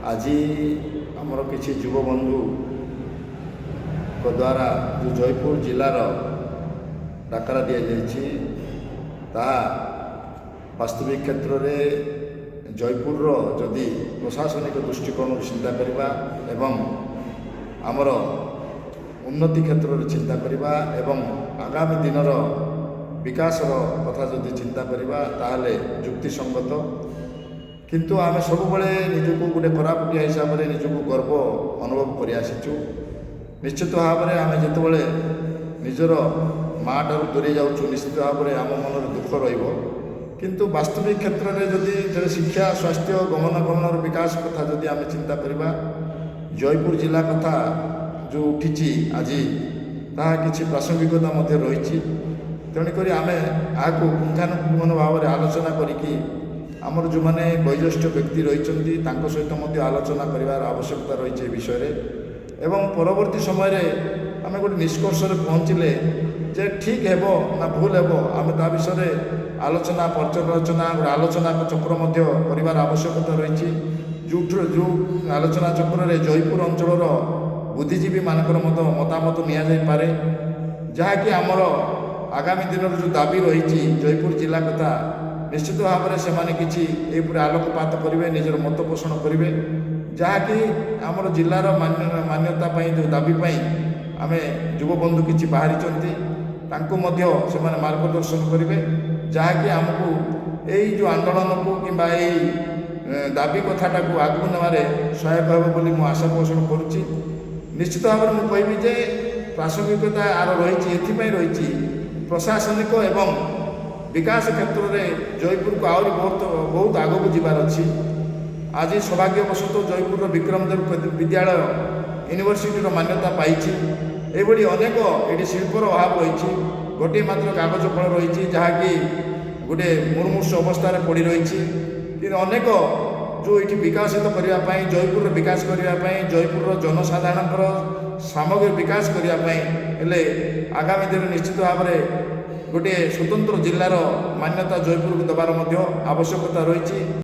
आज आमर किसी युव बंधु द्वारा जो जयपुर जिलार डाकरा दि जाए वास्तविक क्षेत्र में जयपुर जदि प्रशासनिक दृष्टिकोण चिंता करवा एवं आमर उन्नति क्षेत्र में चिंता करवा एवं आगामी दिनर विकास कथा जदि चिंता करवा ताहले युक्तिसंगत किंतु आम सब निजक गोटे कोरापुटिया हिसाब से निजक गर्व अनुभव कर आसीचु। निश्चित भाव में आम जो निजर माँ ठार दूरे जाऊँ निश्चित भाव में आम मन दुख किंतु वास्तविक क्षेत्र में जदि शिक्षा स्वास्थ्य गमनागमन विकास कथा जदि आम चिंता करवा जयपुर जिला कथा जो उठी आज ताहा किसी प्रासंगिकता रही तेणुक आम आपको पुंखानुपुंखन भाव में आलोचना करी आमर जो मैंने वयोज्येष्ठ व्यक्ति रही सहित आलोचना करार आवश्यकता रही विषय एवं परवर्ती समय आम गोटे निष्कर्ष पहुँचले जे ठीक है ना भूल है आम ता विषय आलोचना पर्यालोचना आलोचना चक्र करार आवश्यकता रही जो आलोचना चक्र में जयपुर अंचल बुद्धिजीवी मानकर मतामत निपे जहाँकि आमर आगामी दिन जो दाबी रही जयपुर जिला कथा निश्चित भाव में से किसी आलोकपात करेंगे निजर मत पोषण करेंगे जहाँकि आमर जिलार मान्यता जो दाबी आम युवबंधु किसी बाहरी से मार्गदर्शन करेंगे जहाँकि आमको यही जो आंदोलन को कि दाबी कथाटा को आगू नेबारे सहायक हे बोली आशा पोषण करुच्ची। निश्चित भाव में मुझे कहबी जे प्रासंगिकता आर रही रही प्रशासनिक एवं विकास क्षेत्र में जयपुर को आहरी बहुत आग को जीवार अच्छी। आज सौभाग्यवशत जयपुर विक्रमदेव विद्यालय यूनिवर्सिटी मान्यता पाई एभली अनेक ये शिल्पर अभाव रही गोटे मात्र कागज फल रही जहाँकि गोटे मुर्मूर्ष अवस्था पड़ रही कि अनेक जो ये विकसित करने जयपुर विकास करने जयपुर जनसाधारण सामग्री विकास करने आगामी दिन निश्चित भाव में गोटे स्वतंत्र जिलार मान्यता जयपुर को देवार आवश्यकता रही।